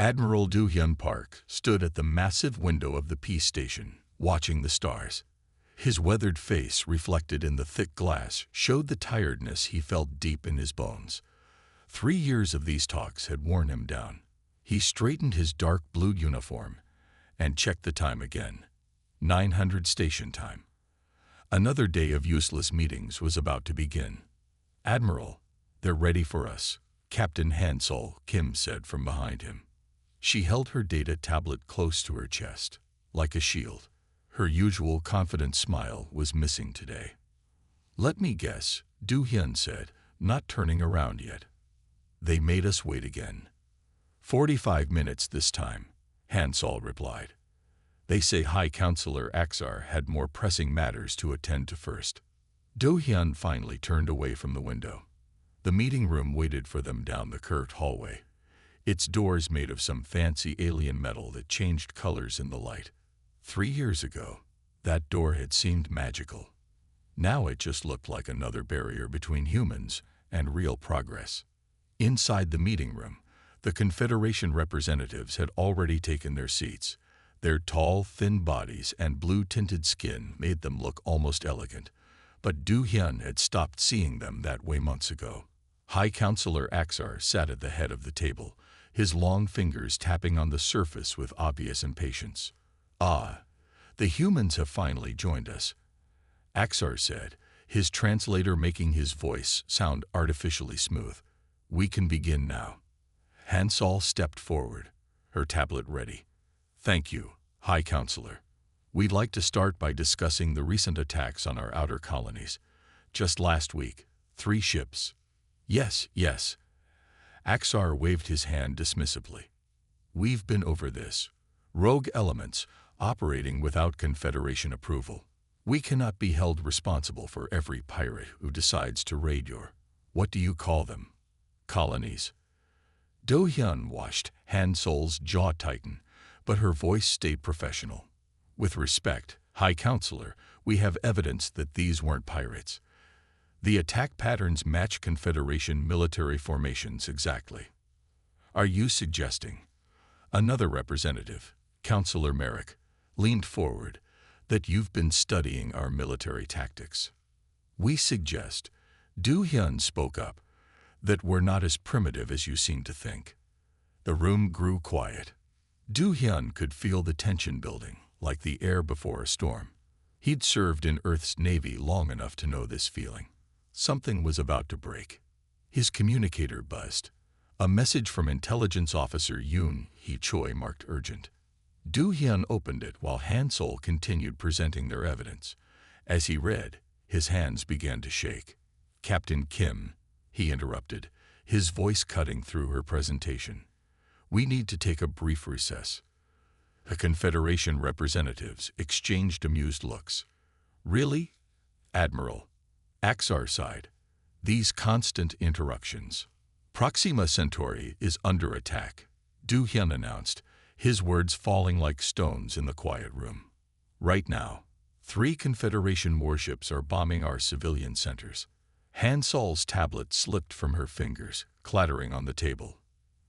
Admiral Do-hyun Park stood at the massive window of the peace station, watching the stars. His weathered face, reflected in the thick glass, showed the tiredness he felt deep in his bones. 3 years of these talks had worn him down. He straightened his dark blue uniform and checked the time again. 900 station time. Another day of useless meetings was about to begin. "Admiral, they're ready for us," Captain Han-Sol Kim said from behind him. She held her data tablet close to her chest, like a shield. Her usual confident smile was missing today. "Let me guess," Do-hyun said, not turning around yet. "They made us wait again." 45 minutes this time," Han-Sol replied. "They say High Counselor Axar had more pressing matters to attend to first." Do-hyun finally turned away from the window. The meeting room waited for them down the curved hallway, its doors made of some fancy alien metal that changed colors in the light. 3 years ago, that door had seemed magical. Now it just looked like another barrier between humans and real progress. Inside the meeting room, the Confederation representatives had already taken their seats. Their tall, thin bodies and blue-tinted skin made them look almost elegant, but Do-hyun had stopped seeing them that way months ago. High Counselor Axar sat at the head of the table, his long fingers tapping on the surface with obvious impatience. "Ah, the humans have finally joined us," Axar said, his translator making his voice sound artificially smooth. "We can begin now." Han-Sol stepped forward, her tablet ready. "Thank you, High Counselor. We'd like to start by discussing the recent attacks on our outer colonies. Just last week, 3 ships." Yes. Axar waved his hand dismissively. "We've been over this. Rogue elements operating without Confederation approval. We cannot be held responsible for every pirate who decides to raid your, what do you call them, colonies." Do-hyun watched Han-Sol's jaw tighten, but her voice stayed professional. "With respect, High Counselor, we have evidence that these weren't pirates. The attack patterns match Confederation military formations exactly." "Are you suggesting," another representative, Counselor Merrick, leaned forward, "that you've been studying our military tactics?" "We suggest," Do-hyun spoke up, "that we're not as primitive as you seem to think." The room grew quiet. Do-hyun could feel the tension building, like the air before a storm. He'd served in Earth's Navy long enough to know this feeling. Something was about to break. His communicator buzzed. A message from Intelligence Officer Yoon Hee-choi marked urgent. Do-hyun opened it while Han-Sol continued presenting their evidence. As he read, his hands began to shake. "Captain Kim," he interrupted, his voice cutting through her presentation. "We need to take a brief recess." The Confederation representatives exchanged amused looks. "Really, Admiral?" Axar sighed. "These constant interruptions." "Proxima Centauri is under attack," Do-hyun announced, his words falling like stones in the quiet room. "Right now, 3 Confederation warships are bombing our civilian centers." Han-Sol's tablet slipped from her fingers, clattering on the table.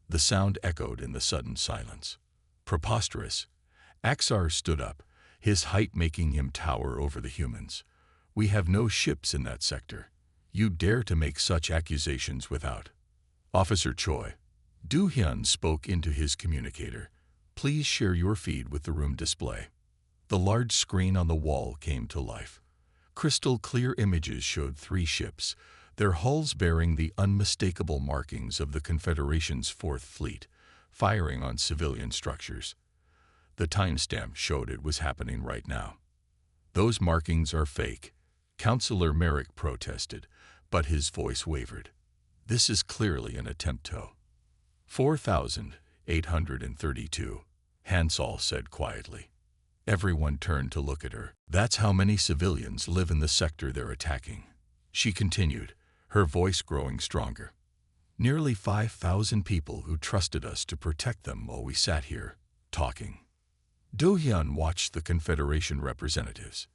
The sound echoed in the sudden silence. "Preposterous." Axar stood up, his height making him tower over the humans. "We have no ships in that sector. You dare to make such accusations without—" "Officer Choi," Do-hyun spoke into his communicator, "please share your feed with the room display." The large screen on the wall came to life. Crystal-clear images showed 3 ships, their hulls bearing the unmistakable markings of the Confederation's 4th Fleet, firing on civilian structures. The timestamp showed it was happening right now. "Those markings are fake," Counselor Merrick protested, but his voice wavered. "This is clearly an attempt to—" 4,832, Han-Sol said quietly. Everyone turned to look at her. "That's how many civilians live in the sector they're attacking," she continued, her voice growing stronger. "Nearly 5,000 people who trusted us to protect them while we sat here, talking." Do-hyun watched the Confederation representatives.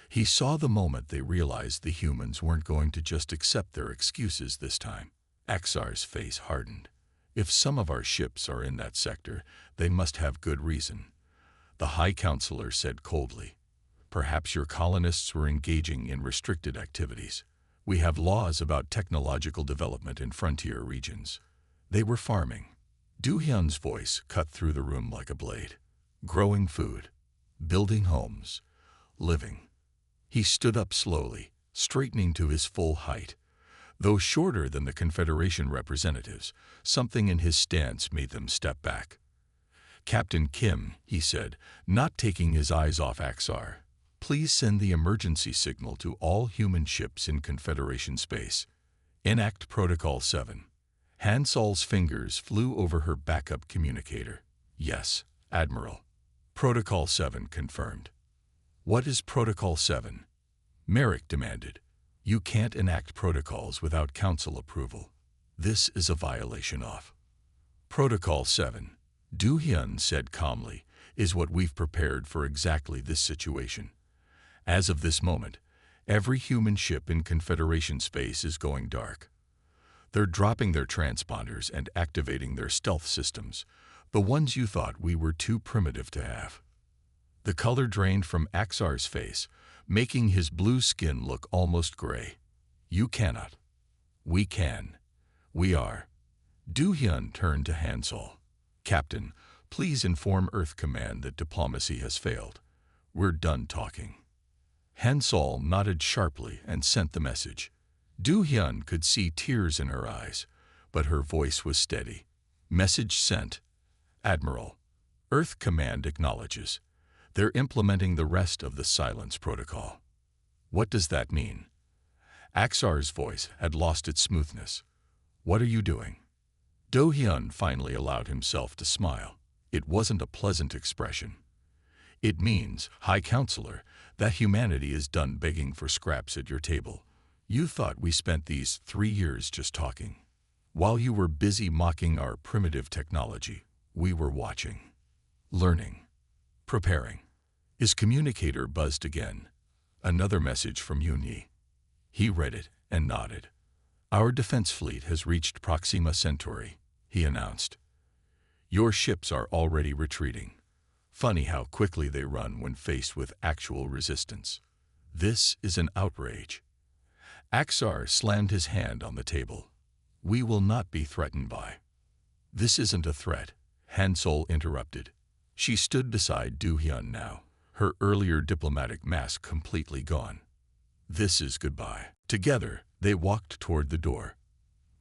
He saw the moment they realized the humans weren't going to just accept their excuses this time. Axar's face hardened. If some of our ships are in that sector, they must have good reason, the High Counselor said coldly. Perhaps your colonists were engaging in restricted activities. We have laws about technological development in frontier regions. They were farming. Du Hyun's voice cut through the room like a blade. Growing food, building homes, living. He stood up slowly, straightening to his full height. Though shorter than the Confederation representatives, something in his stance made them step back. Captain Kim, he said, not taking his eyes off Axar, please send the emergency signal to all human ships in Confederation space. Enact Protocol 7. Han Sol's fingers flew over her backup communicator. Yes, Admiral. Protocol 7 confirmed. What is Protocol 7? Merrick demanded. You can't enact protocols without Council approval. This is a violation of Protocol 7. Du Hyun said calmly, is what we've prepared for exactly this situation. As of this moment, every human ship in Confederation space is going dark. They're dropping their transponders and activating their stealth systems, the ones you thought we were too primitive to have. The color drained from Axar's face, making his blue skin look almost gray. You cannot. We can. We are. Du Hyun turned to Han Sol. Captain, please inform Earth Command that diplomacy has failed. We're done talking. Han Sol nodded sharply and sent the message. Du Hyun could see tears in her eyes, but her voice was steady. Message sent. Admiral, Earth Command acknowledges. They're implementing the rest of the silence protocol. What does that mean? Axar's voice had lost its smoothness. What are you doing? Do Hyun finally allowed himself to smile. It wasn't a pleasant expression. It means, High Counselor, that humanity is done begging for scraps at your table. You thought we spent these 3 years just talking. While you were busy mocking our primitive technology, we were watching, learning, preparing. His communicator buzzed again. Another message from Yoon-hee. He read it and nodded. Our defense fleet has reached Proxima Centauri, he announced. Your ships are already retreating. Funny how quickly they run when faced with actual resistance. This is an outrage. Axar slammed his hand on the table. We will not be threatened by. This isn't a threat, Han Sol interrupted. She stood beside Du Hyun now, her earlier diplomatic mask completely gone. This is goodbye. Together, they walked toward the door.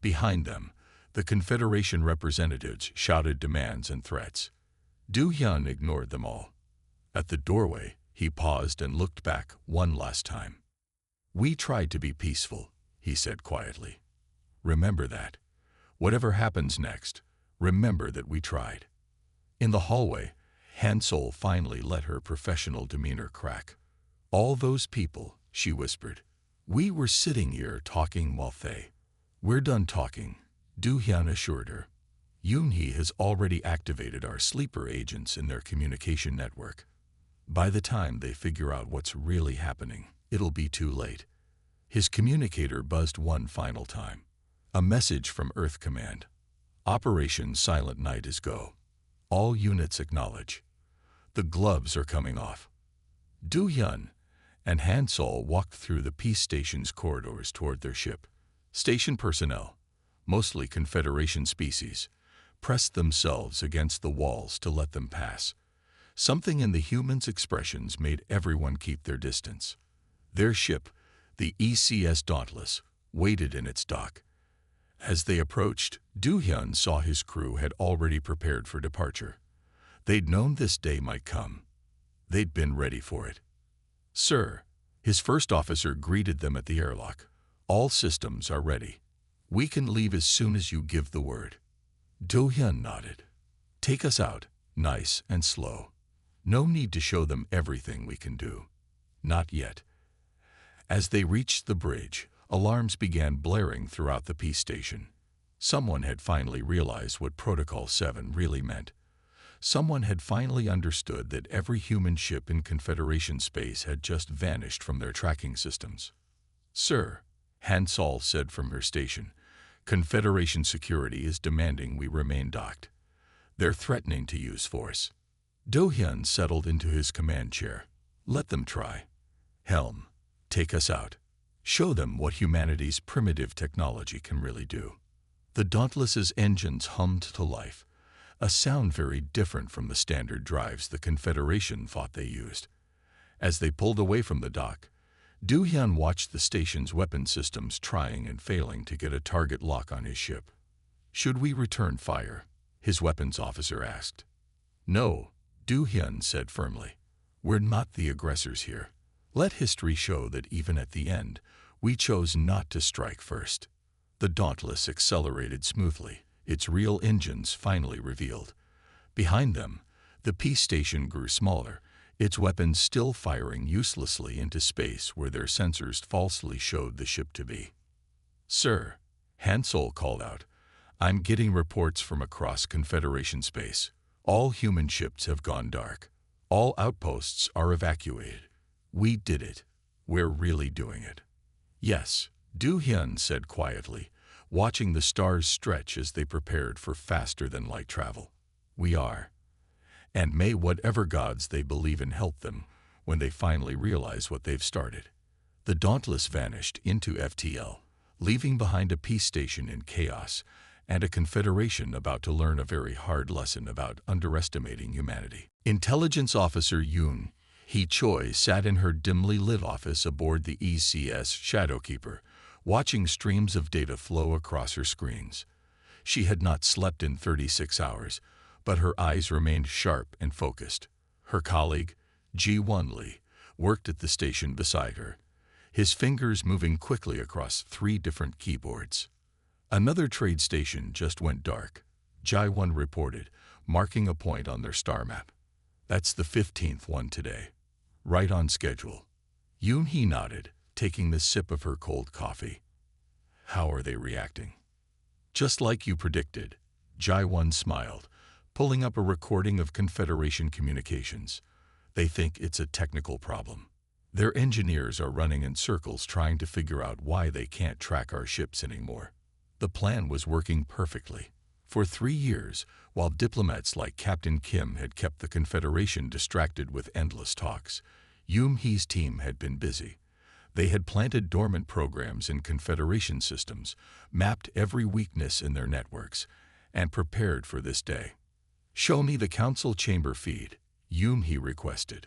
Behind them, the Confederation representatives shouted demands and threats. Du Hyun ignored them all. At the doorway, he paused and looked back one last time. We tried to be peaceful, he said quietly. Remember that. Whatever happens next, remember that we tried. In the hallway, Han Sol finally let her professional demeanor crack. All those people, she whispered. We were sitting here talking while We're done talking, Du Hyun assured her. Yoon-hee has already activated our sleeper agents in their communication network. By the time they figure out what's really happening, it'll be too late. His communicator buzzed one final time. A message from Earth Command. Operation Silent Night is go. All units acknowledge. The gloves are coming off. Du Hyun and Han Sol walked through the peace station's corridors toward their ship. Station personnel, mostly Confederation species, pressed themselves against the walls to let them pass. Something in the humans' expressions made everyone keep their distance. Their ship, the ECS Dauntless, waited in its dock. As they approached, Du Hyun saw his crew had already prepared for departure. They'd known this day might come. They'd been ready for it. Sir, his first officer greeted them at the airlock. All systems are ready. We can leave as soon as you give the word. Du Hyun nodded. Take us out, nice and slow. No need to show them everything we can do. Not yet. As they reached the bridge, alarms began blaring throughout the peace station. Someone had finally realized what Protocol 7 really meant. Someone had finally understood that every human ship in Confederation space had just vanished from their tracking systems. Sir, Han Sol said from her station, Confederation security is demanding we remain docked. They're threatening to use force. Do-hyun settled into his command chair. Let them try. Helm, take us out. Show them what humanity's primitive technology can really do. The Dauntless's engines hummed to life, a sound very different from the standard drives the Confederation thought they used. As they pulled away from the dock, Do-hyun watched the station's weapon systems trying and failing to get a target lock on his ship. Should we return fire? His weapons officer asked. No, Do-hyun said firmly. We're not the aggressors here. Let history show that even at the end, we chose not to strike first. The Dauntless accelerated smoothly, its real engines finally revealed. Behind them, the peace station grew smaller, its weapons still firing uselessly into space where their sensors falsely showed the ship to be. Sir, Hansol called out, I'm getting reports from across Confederation space. All human ships have gone dark. All outposts are evacuated. We did it. We're really doing it. Yes, Do-hyun said quietly, watching the stars stretch as they prepared for faster-than-light travel. We are. And may whatever gods they believe in help them when they finally realize what they've started. The Dauntless vanished into FTL, leaving behind a peace station in chaos and a Confederation about to learn a very hard lesson about underestimating humanity. Intelligence Officer Yoon Hee Choi sat in her dimly lit office aboard the ECS Shadowkeeper, watching streams of data flow across her screens. She had not slept in 36 hours, but her eyes remained sharp and focused. Her colleague, Ji-won Lee, worked at the station beside her, his fingers moving quickly across 3 different keyboards. Another trade station just went dark, Ji-won reported, marking a point on their star map. That's the 15th one today. Right on schedule. Yoon Hee nodded, taking the sip of her cold coffee. How are they reacting? Just like you predicted, Ji-won smiled, pulling up a recording of Confederation communications. They think it's a technical problem. Their engineers are running in circles trying to figure out why they can't track our ships anymore. The plan was working perfectly. For 3 years, while diplomats like Captain Kim had kept the Confederation distracted with endless talks, Yoon Hee's team had been busy. They had planted dormant programs in Confederation systems, mapped every weakness in their networks, and prepared for this day. Show me the council chamber feed, Yoon Hee requested.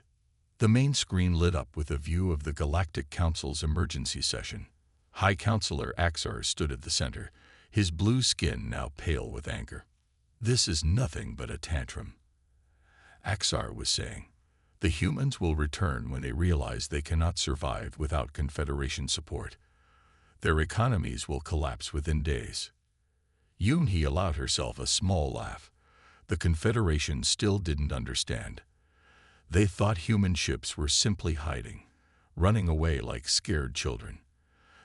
The main screen lit up with a view of the Galactic Council's emergency session. High Counselor Axar stood at the center, his blue skin now pale with anger. This is nothing but a tantrum. Axar was saying, the humans will return when they realize they cannot survive without Confederation support. Their economies will collapse within days. Yoon Hee allowed herself a small laugh. The Confederation still didn't understand. They thought human ships were simply hiding, running away like scared children.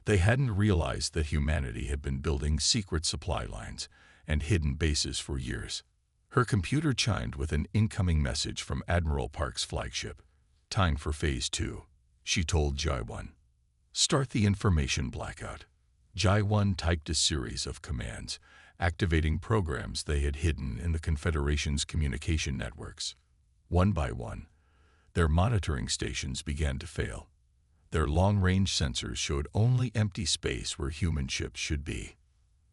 They hadn't realized that humanity had been building secret supply lines and hidden bases for years. Her computer chimed with an incoming message from Admiral Park's flagship. Time for Phase 2, she told Ji-won. Start the information blackout. Ji-won typed a series of commands, activating programs they had hidden in the Confederation's communication networks. One by one, their monitoring stations began to fail. Their long-range sensors showed only empty space where human ships should be.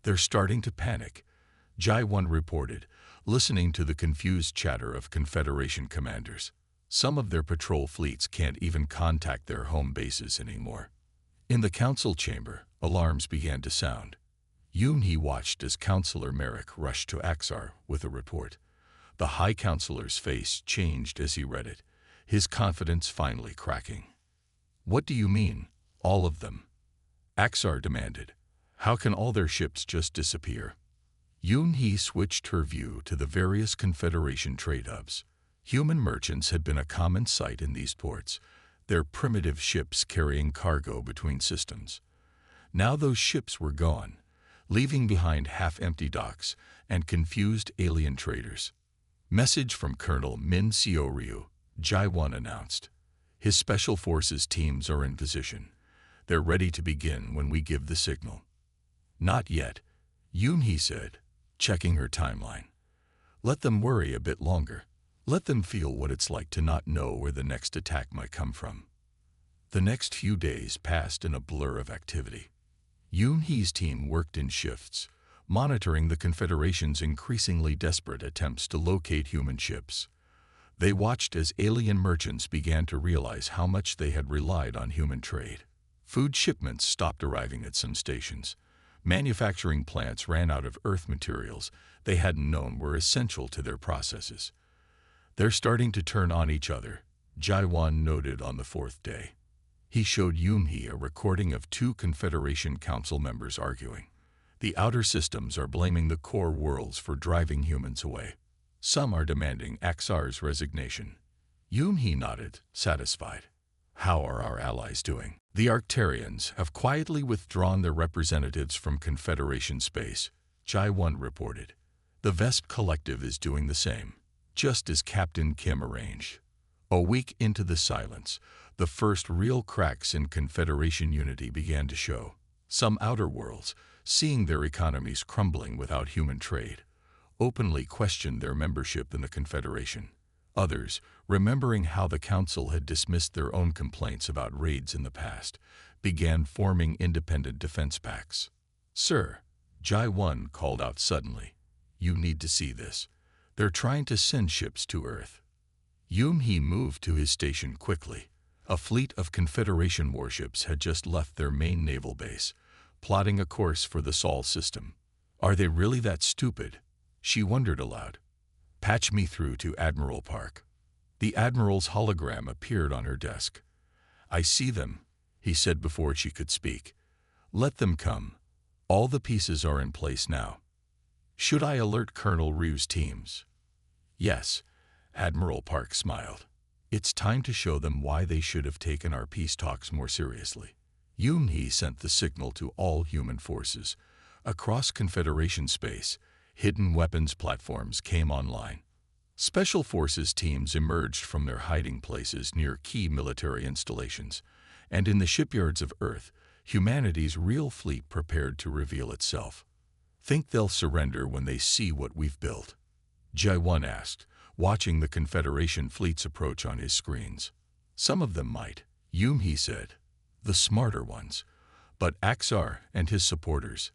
They're starting to panic, Ji-won reported, listening to the confused chatter of Confederation commanders. Some of their patrol fleets can't even contact their home bases anymore. In the council chamber, alarms began to sound. Yoon Hee watched as Counselor Merrick rushed to Axar with a report. The High Counselor's face changed as he read it, his confidence finally cracking. What do you mean, all of them? Axar demanded. How can all their ships just disappear? Yoon Hee switched her view to the various Confederation trade hubs. Human merchants had been a common sight in these ports, their primitive ships carrying cargo between systems. Now those ships were gone, leaving behind half-empty docks and confused alien traders. Message from Colonel Min Seo-ryu, Ji-won announced. His Special Forces teams are in position. They're ready to begin when we give the signal. Not yet, He said, checking her timeline. Let them worry a bit longer. Let them feel what it's like to not know where the next attack might come from. The next few days passed in a blur of activity. He's team worked in shifts, monitoring the Confederation's increasingly desperate attempts to locate human ships. They watched as alien merchants began to realize how much they had relied on human trade. Food shipments stopped arriving at some stations. Manufacturing plants ran out of Earth materials they hadn't known were essential to their processes. They're starting to turn on each other, Jaiwan noted on the fourth day. He showed Yoonhee a recording of two Confederation Council members arguing. The outer systems are blaming the core worlds for driving humans away. Some are demanding Axar's resignation. Yoonhee nodded, satisfied. How are our allies doing? The Arcturians have quietly withdrawn their representatives from Confederation space, Jaiwan reported. The Vesp Collective is doing the same, just as Captain Kim arranged. A week into the silence, the first real cracks in Confederation unity began to show. Some outer worlds, seeing their economies crumbling without human trade, openly questioned their membership in the Confederation. Others, remembering how the Council had dismissed their own complaints about raids in the past, began forming independent defense pacts. Sir, Jai-1 called out suddenly. You need to see this. They're trying to send ships to Earth. Yoonhee moved to his station quickly. A fleet of Confederation warships had just left their main naval base, plotting a course for the Sol system. Are they really that stupid? She wondered aloud. Patch me through to Admiral Park. The Admiral's hologram appeared on her desk. I see them, he said before she could speak. Let them come. All the pieces are in place now. Should I alert Colonel Ryu's teams? Yes, Admiral Park smiled. It's time to show them why they should have taken our peace talks more seriously. Yoonhee sent the signal to all human forces. Across Confederation space, hidden weapons platforms came online. Special forces teams emerged from their hiding places near key military installations, and in the shipyards of Earth, humanity's real fleet prepared to reveal itself. Think they'll surrender when they see what we've built? Jai-1 asked, watching the Confederation fleets approach on his screens. Some of them might, Yoonhee said. The smarter ones. But Axar and his supporters,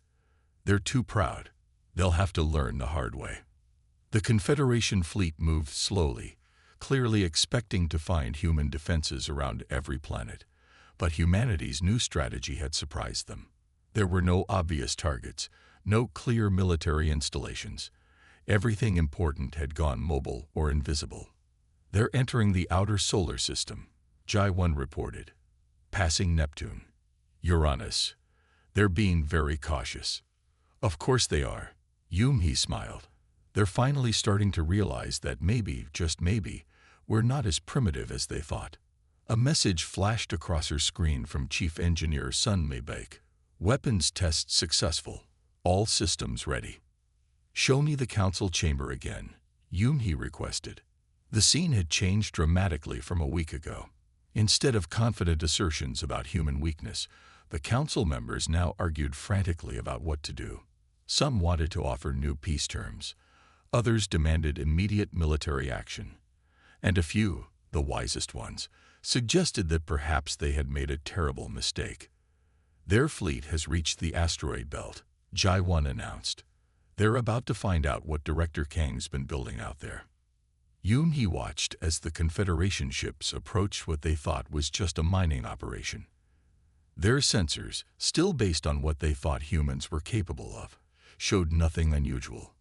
they're too proud. They'll have to learn the hard way. The Confederation fleet moved slowly, clearly expecting to find human defenses around every planet. But humanity's new strategy had surprised them. There were no obvious targets, no clear military installations. Everything important had gone mobile or invisible. They're entering the outer solar system, Jai-1 reported. Passing Neptune, Uranus. They're being very cautious. Of course they are. Yoonhee smiled. They're finally starting to realize that maybe, just maybe, we're not as primitive as they thought. A message flashed across her screen from Chief Engineer Sun Mei-baek. Weapons test successful. All systems ready. Show me the council chamber again, Yoonhee requested. The scene had changed dramatically from a week ago. Instead of confident assertions about human weakness, the council members now argued frantically about what to do. Some wanted to offer new peace terms. Others demanded immediate military action. And a few, the wisest ones, suggested that perhaps they had made a terrible mistake. Their fleet has reached the asteroid belt, Jai-1 announced. They're about to find out what Director Kang's been building out there. Yoonhee watched as the Confederation ships approached what they thought was just a mining operation. Their sensors, still based on what they thought humans were capable of, showed nothing unusual.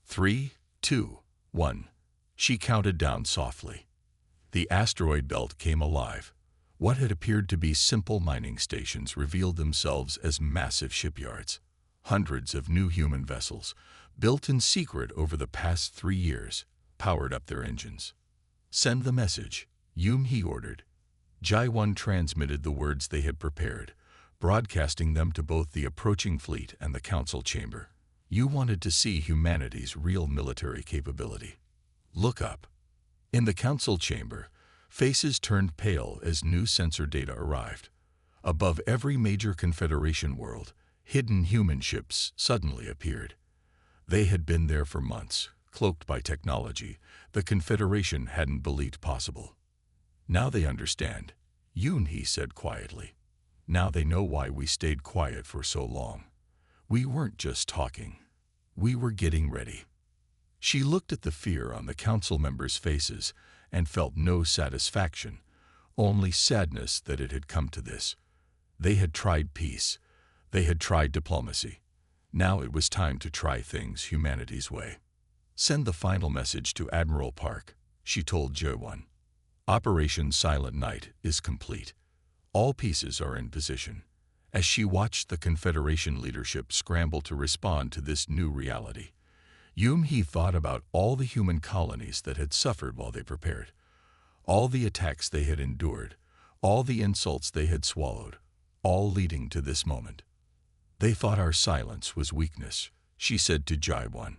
3, 2, 1. She counted down softly. The asteroid belt came alive. What had appeared to be simple mining stations revealed themselves as massive shipyards. Hundreds of new human vessels, built in secret over the past 3 years, powered up their engines. Send the message, Yoonhee ordered. Jai-1 transmitted the words they had prepared, broadcasting them to both the approaching fleet and the council chamber. You wanted to see humanity's real military capability. Look up. In the council chamber, faces turned pale as new sensor data arrived. Above every major Confederation world, Hidden human ships suddenly appeared. They had been there for months, cloaked by technology the Confederation hadn't believed possible. Now they understand, Yoon, he said quietly. Now they know why we stayed quiet for so long. We weren't just talking. We were getting ready. She looked at the fear on the council members' faces and felt no satisfaction, only sadness that it had come to this. They had tried peace. They had tried diplomacy. Now it was time to try things humanity's way. Send the final message to Admiral Park, she told Jae-won. Operation Silent Night is complete. All pieces are in position. As she watched the Confederation leadership scramble to respond to this new reality, Yoon-hee thought about all the human colonies that had suffered while they prepared, all the attacks they had endured, all the insults they had swallowed, all leading to this moment. They thought our silence was weakness, she said to Jae-won.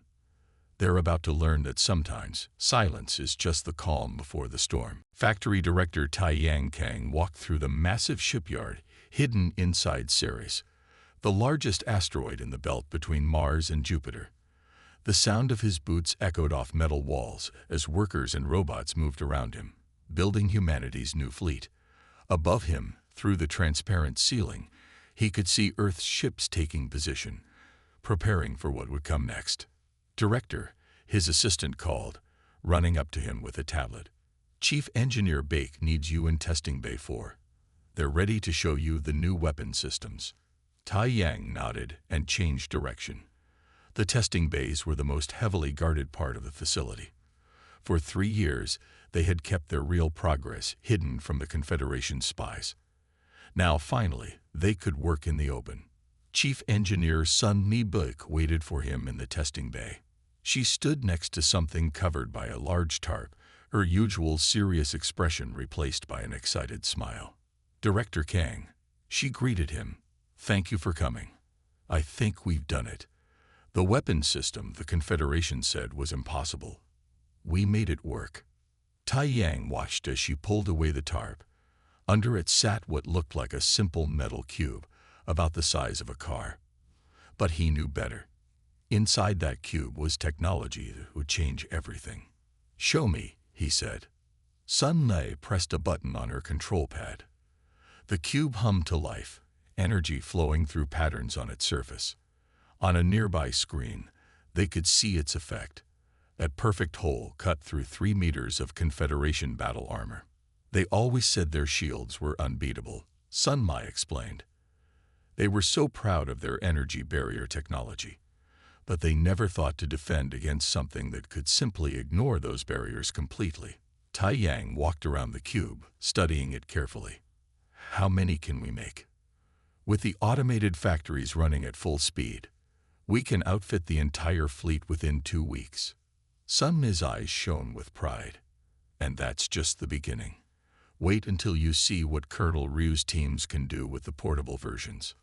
They're about to learn that sometimes silence is just the calm before the storm. Factory director Tai Yang Kang walked through the massive shipyard hidden inside Ceres, the largest asteroid in the belt between Mars and Jupiter. The sound of his boots echoed off metal walls as workers and robots moved around him, building humanity's new fleet. Above him, through the transparent ceiling, he could see Earth's ships taking position, preparing for what would come next. Director, his assistant called, running up to him with a tablet. Chief Engineer Bake needs you in Testing Bay 4. They're ready to show you the new weapon systems. Tai Yang nodded and changed direction. The testing bays were the most heavily guarded part of the facility. For 3 years, they had kept their real progress hidden from the Confederation spies. Now, finally, they could work in the open. Chief Engineer Sun Mi-buk waited for him in the testing bay. She stood next to something covered by a large tarp, her usual serious expression replaced by an excited smile. Director Kang, she greeted him. Thank you for coming. I think we've done it. The weapon system the Confederation said was impossible. We made it work. Tai Yang watched as she pulled away the tarp. Under it sat what looked like a simple metal cube, about the size of a car. But he knew better. Inside that cube was technology that would change everything. Show me, he said. Sun Lei pressed a button on her control pad. The cube hummed to life, energy flowing through patterns on its surface. On a nearby screen, they could see its effect. A perfect hole cut through 3 meters of Confederation battle armor. They always said their shields were unbeatable, Sun Mai explained. They were so proud of their energy barrier technology, but they never thought to defend against something that could simply ignore those barriers completely. Tai Yang walked around the cube, studying it carefully. How many can we make? With the automated factories running at full speed, we can outfit the entire fleet within 2 weeks. Sun Mi's eyes shone with pride. And that's just the beginning. Wait until you see what Colonel Ryu's teams can do with the portable versions.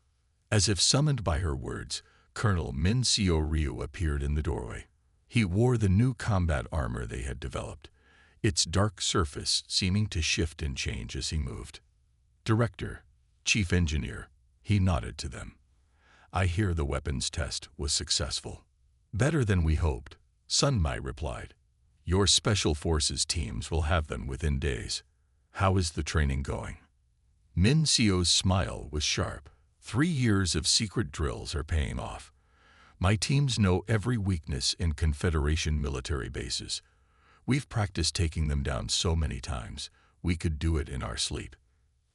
As if summoned by her words, Colonel Min-seo Ryu appeared in the doorway. He wore the new combat armor they had developed, its dark surface seeming to shift and change as he moved. Director, Chief Engineer, he nodded to them. I hear the weapons test was successful. Better than we hoped, Sun Mai replied. Your Special Forces teams will have them within days. How is the training going? Min-seo's smile was sharp. 3 years of secret drills are paying off. My teams know every weakness in Confederation military bases. We've practiced taking them down so many times, we could do it in our sleep.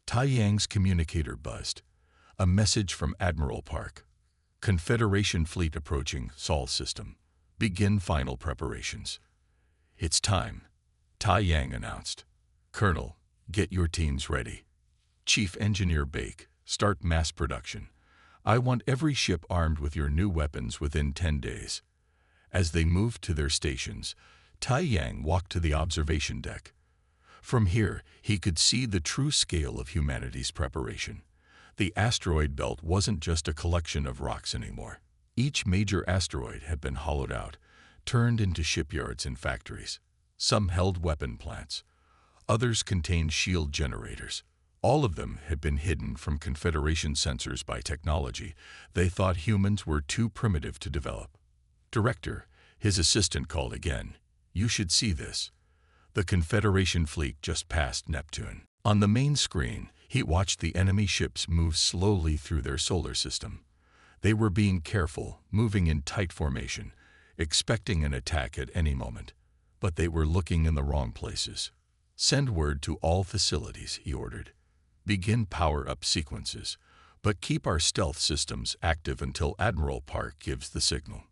Tai Yang's communicator buzzed. A message from Admiral Park. Confederation fleet approaching Sol system. Begin final preparations. It's time, Tai Yang announced. Colonel, get your teams ready. Chief Engineer Bake, start mass production. I want every ship armed with your new weapons within 10 days. As they moved to their stations, Tai Yang walked to the observation deck. From here, he could see the true scale of humanity's preparation. The asteroid belt wasn't just a collection of rocks anymore. Each major asteroid had been hollowed out, turned into shipyards and factories. Some held weapon plants. Others contained shield generators. All of them had been hidden from Confederation sensors by technology they thought humans were too primitive to develop. "Director," his assistant called again. "You should see this." The Confederation fleet just passed Neptune. On the main screen, he watched the enemy ships move slowly through their solar system. They were being careful, moving in tight formation, expecting an attack at any moment. But they were looking in the wrong places. "Send word to all facilities," he ordered. "Begin power-up sequences, but keep our stealth systems active until Admiral Park gives the signal."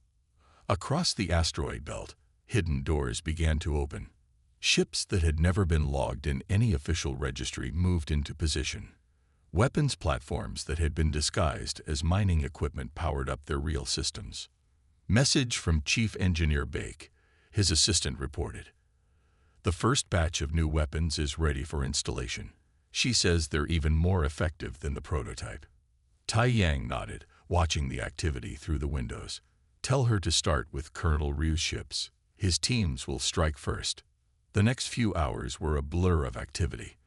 Across the asteroid belt, hidden doors began to open. Ships that had never been logged in any official registry moved into position. Weapons platforms that had been disguised as mining equipment powered up their real systems. "Message from Chief Engineer Bake," his assistant reported. "The first batch of new weapons is ready for installation. She says they're even more effective than the prototype." Tai Yang nodded, watching the activity through the windows. "Tell her to start with Colonel Ryu's ships. His teams will strike first." The next few hours were a blur of activity.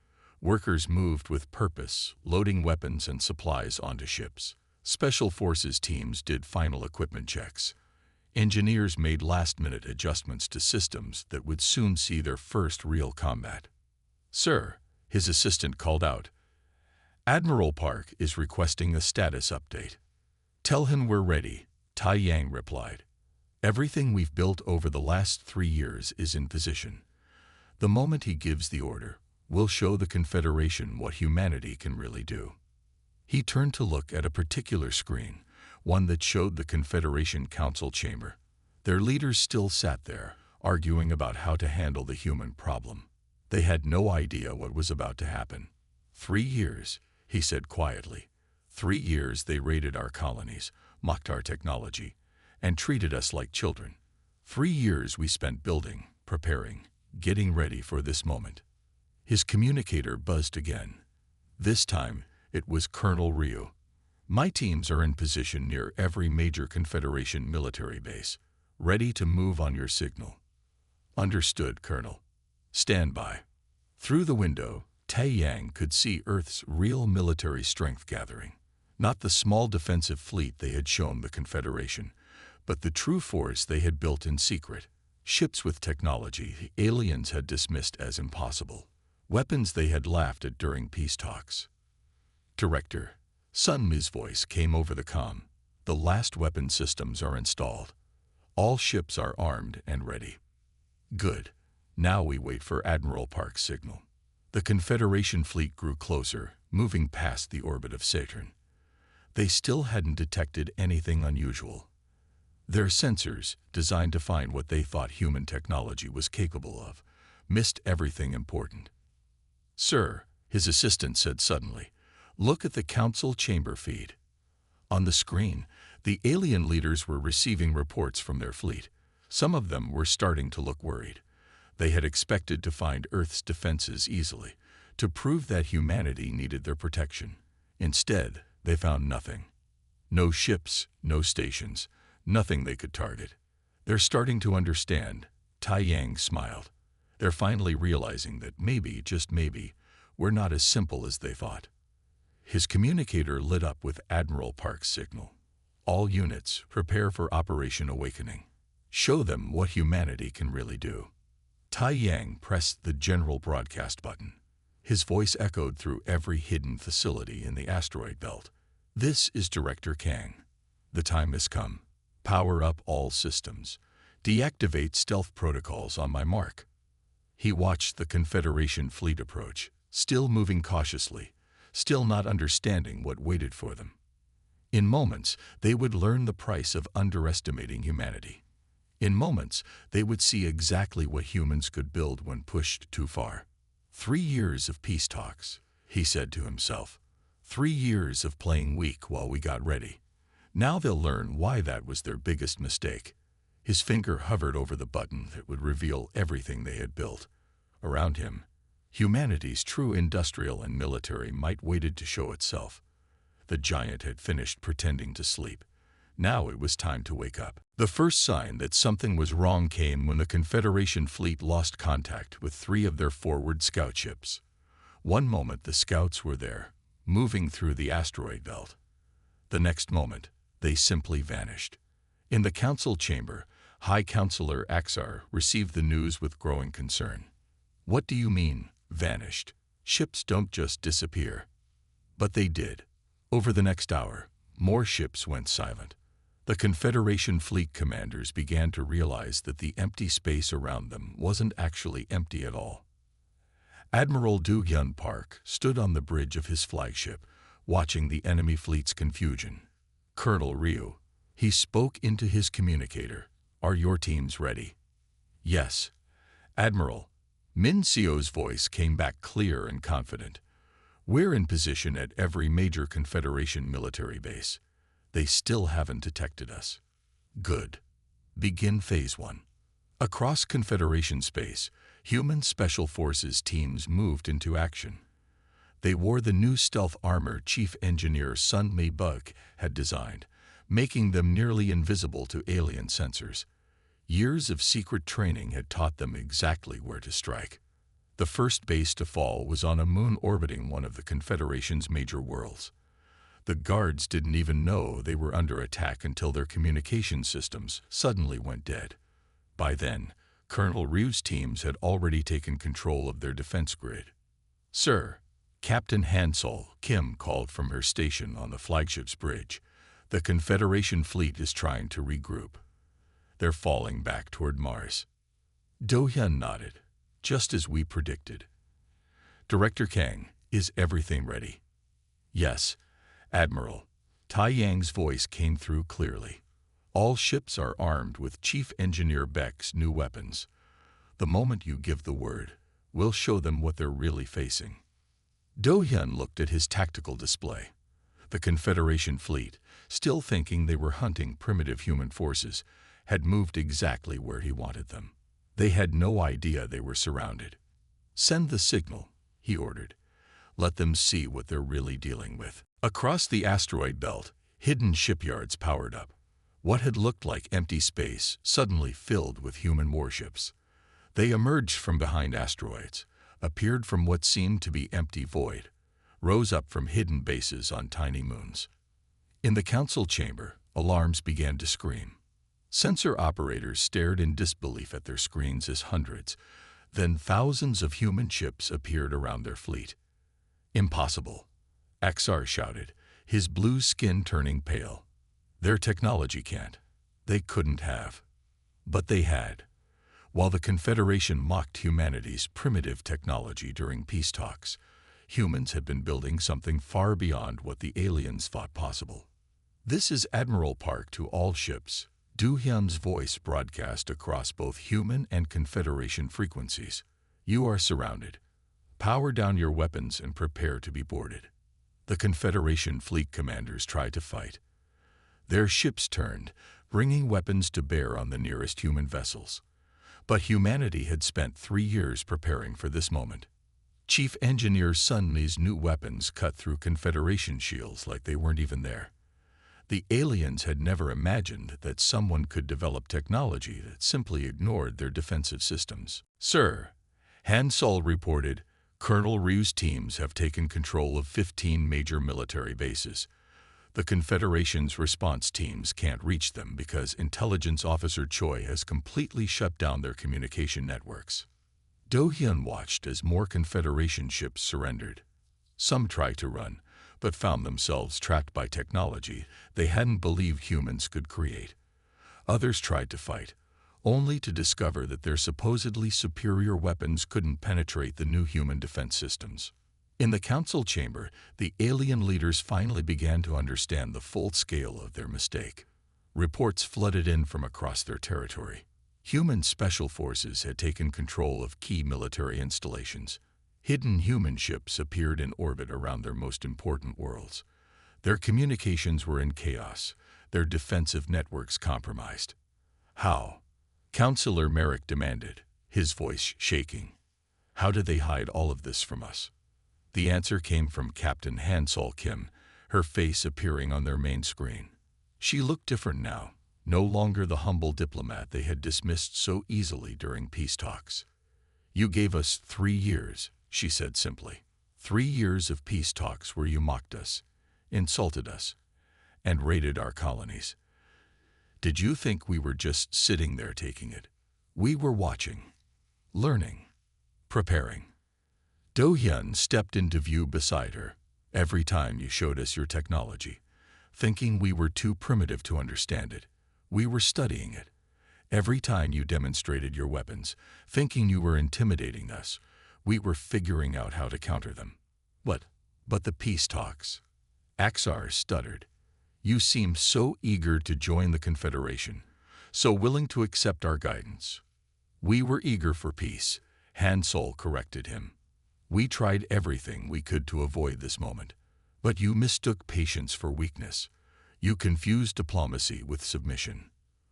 Workers moved with purpose, loading weapons and supplies onto ships. Special Forces teams did final equipment checks. Engineers made last-minute adjustments to systems that would soon see their first real combat. "Sir," his assistant called out, "Admiral Park is requesting a status update." "Tell him we're ready," Tai Yang replied. "Everything we've built over the last 3 years is in position. The moment he gives the order, we'll show the Confederation what humanity can really do." He turned to look at a particular screen, one that showed the Confederation Council chamber. Their leaders still sat there, arguing about how to handle the human problem. They had no idea what was about to happen. 3 years, he said quietly. 3 years they raided our colonies, mocked our technology, and treated us like children. 3 years we spent building, preparing, getting ready for this moment. His communicator buzzed again. This time, it was Colonel Ryu. "My teams are in position near every major Confederation military base, ready to move on your signal." "Understood, Colonel. Stand by." Through the window, Tai Yang could see Earth's real military strength gathering. Not the small defensive fleet they had shown the Confederation, but the true force they had built in secret. Ships with technology the aliens had dismissed as impossible. Weapons they had laughed at during peace talks. "Director," Sun Mi's voice came over the comm. "The last weapon systems are installed. All ships are armed and ready." "Good. Now we wait for Admiral Park's signal." The Confederation fleet grew closer, moving past the orbit of Saturn. They still hadn't detected anything unusual. Their sensors, designed to find what they thought human technology was capable of, missed everything important. "Sir," his assistant said suddenly, "look at the Council chamber feed." On the screen, the alien leaders were receiving reports from their fleet. Some of them were starting to look worried. They had expected to find Earth's defenses easily, to prove that humanity needed their protection. Instead, they found nothing. No ships, no stations, nothing they could target. "They're starting to understand," Tai Yang smiled. "They're finally realizing that maybe, just maybe, we're not as simple as they thought." His communicator lit up with Admiral Park's signal. "All units, prepare for Operation Awakening. Show them what humanity can really do." Tai Yang pressed the general broadcast button. His voice echoed through every hidden facility in the asteroid belt. "This is Director Kang. The time has come. Power up all systems. Deactivate stealth protocols on my mark." He watched the Confederation fleet approach, still moving cautiously, still not understanding what waited for them. In moments, they would learn the price of underestimating humanity. In moments, they would see exactly what humans could build when pushed too far. 3 years of peace talks, he said to himself. 3 years of playing weak while we got ready. Now they'll learn why that was their biggest mistake. His finger hovered over the button that would reveal everything they had built. Around him, humanity's true industrial and military might waited to show itself. The giant had finished pretending to sleep. Now it was time to wake up. The first sign that something was wrong came when the Confederation fleet lost contact with 3 of their forward scout ships. One moment the scouts were there, moving through the asteroid belt. The next moment, they simply vanished. In the council chamber, High Counselor Axar received the news with growing concern. What do you mean, vanished? Ships don't just disappear. But they did. Over the next hour, more ships went silent. The Confederation fleet commanders began to realize that the empty space around them wasn't actually empty at all. Admiral Do-hyun Park stood on the bridge of his flagship, watching the enemy fleet's confusion. Colonel Ryu, he spoke into his communicator. Are your teams ready? Yes. Admiral, Min Seo's voice came back clear and confident. We're in position at every major Confederation military base. They still haven't detected us. Good. Begin Phase 1. Across Confederation space, human Special Forces teams moved into action. They wore the new stealth armor Chief Engineer Sun Mei-bug had designed, making them nearly invisible to alien sensors. Years of secret training had taught them exactly where to strike. The first base to fall was on a moon orbiting one of the Confederation's major worlds. The guards didn't even know they were under attack until their communication systems suddenly went dead. By then, Colonel Ryu's teams had already taken control of their defense grid. Sir, Captain Hansol Kim called from her station on the flagship's bridge. The Confederation fleet is trying to regroup. They're falling back toward Mars. Do-hyun nodded, just as we predicted. Director Kang, is everything ready? Yes, Admiral. Tai Yang's voice came through clearly. All ships are armed with Chief Engineer Beck's new weapons. The moment you give the word, we'll show them what they're really facing. Do-hyun looked at his tactical display. The Confederation fleet, still thinking they were hunting primitive human forces, had moved exactly where he wanted them. They had no idea they were surrounded. Send the signal, he ordered. Let them see what they're really dealing with. Across the asteroid belt, hidden shipyards powered up. What had looked like empty space suddenly filled with human warships. They emerged from behind asteroids, appeared from what seemed to be empty void, rose up from hidden bases on tiny moons. In the council chamber, alarms began to scream. Sensor operators stared in disbelief at their screens as hundreds, then thousands of human ships appeared around their fleet. Impossible, Axar shouted, his blue skin turning pale. Their technology can't. They couldn't have. But they had. While the Confederation mocked humanity's primitive technology during peace talks, humans had been building something far beyond what the aliens thought possible. This is Admiral Park to all ships. Do-hyun's voice broadcast across both human and Confederation frequencies. You are surrounded. Power down your weapons and prepare to be boarded. The Confederation fleet commanders tried to fight. Their ships turned, bringing weapons to bear on the nearest human vessels. But humanity had spent 3 years preparing for this moment. Chief Engineer Sun Mi's new weapons cut through Confederation shields like they weren't even there. The aliens had never imagined that someone could develop technology that simply ignored their defensive systems. Sir, Hansol reported, Colonel Ryu's teams have taken control of 15 major military bases. The Confederation's response teams can't reach them because Intelligence Officer Choi has completely shut down their communication networks. Do-hyun watched as more Confederation ships surrendered. Some tried to run, but found themselves trapped by technology they hadn't believed humans could create. Others tried to fight, only to discover that their supposedly superior weapons couldn't penetrate the new human defense systems. In the council chamber, the alien leaders finally began to understand the full scale of their mistake. Reports flooded in from across their territory. Human special forces had taken control of key military installations. Hidden human ships appeared in orbit around their most important worlds. Their communications were in chaos, their defensive networks compromised. How? Counselor Merrick demanded, his voice shaking. How did they hide all of this from us? The answer came from Captain Hansol Kim, her face appearing on their main screen. She looked different now, no longer the humble diplomat they had dismissed so easily during peace talks. You gave us 3 years, she said simply. 3 years of peace talks where you mocked us, insulted us, and raided our colonies. Did you think we were just sitting there taking it? We were watching, learning, preparing. Do-hyun stepped into view beside her. Every time you showed us your technology, thinking we were too primitive to understand it, we were studying it. Every time you demonstrated your weapons, thinking you were intimidating us, we were figuring out how to counter them. But the peace talks. Axar stuttered. You seemed so eager to join the Confederation, so willing to accept our guidance. We were eager for peace, Han Sol corrected him. We tried everything we could to avoid this moment, but you mistook patience for weakness. You confused diplomacy with submission.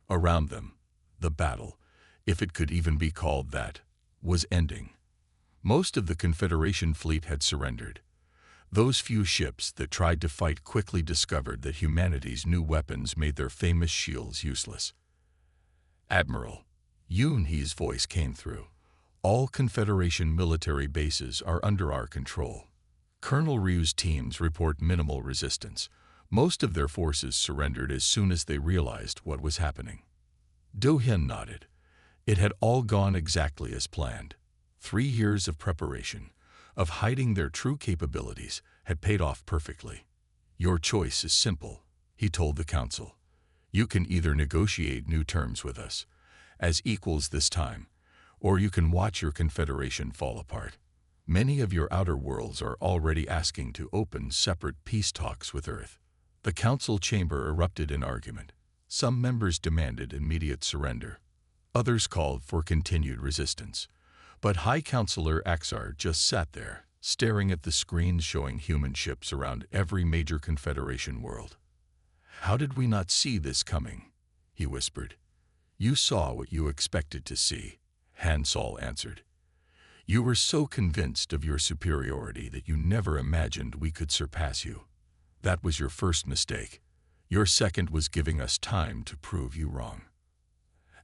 Around them, the battle, if it could even be called that, was ending. Most of the Confederation fleet had surrendered. Those few ships that tried to fight quickly discovered that humanity's new weapons made their famous shields useless. Admiral, Yoon-hee's voice came through. All Confederation military bases are under our control. Colonel Ryu's teams report minimal resistance. Most of their forces surrendered as soon as they realized what was happening. Do-hyun nodded. It had all gone exactly as planned. 3 years of preparation, of hiding their true capabilities, had paid off perfectly. Your choice is simple, he told the council. You can either negotiate new terms with us, as equals this time, or you can watch your Confederation fall apart. Many of your outer worlds are already asking to open separate peace talks with Earth. The council chamber erupted in argument. Some members demanded immediate surrender. Others called for continued resistance. But High Counselor Axar just sat there, staring at the screens showing human ships around every major Confederation world. How did we not see this coming? He whispered. You saw what you expected to see, Han Sol answered. You were so convinced of your superiority that you never imagined we could surpass you. That was your first mistake. Your second was giving us time to prove you wrong.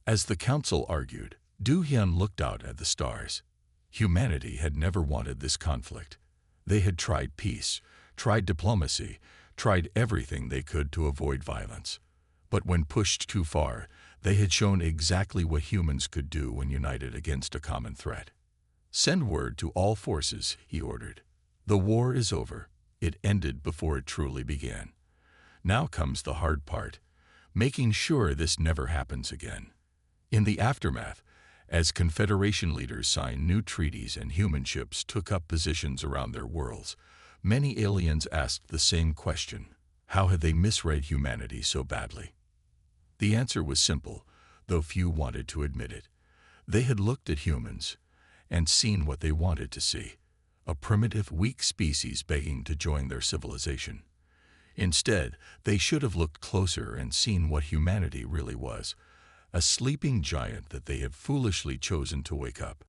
As the council argued, Do-hyun looked out at the stars. Humanity had never wanted this conflict. They had tried peace, tried diplomacy, tried everything they could to avoid violence. But when pushed too far, they had shown exactly what humans could do when united against a common threat. Send word to all forces, he ordered. The war is over. It ended before it truly began. Now comes the hard part, making sure this never happens again. In the aftermath, as Confederation leaders signed new treaties and human ships took up positions around their worlds, many aliens asked the same question. How had they misread humanity so badly? The answer was simple, though few wanted to admit it. They had looked at humans and seen what they wanted to see, a primitive, weak species begging to join their civilization. Instead, they should have looked closer and seen what humanity really was, a sleeping giant that they had foolishly chosen to wake up.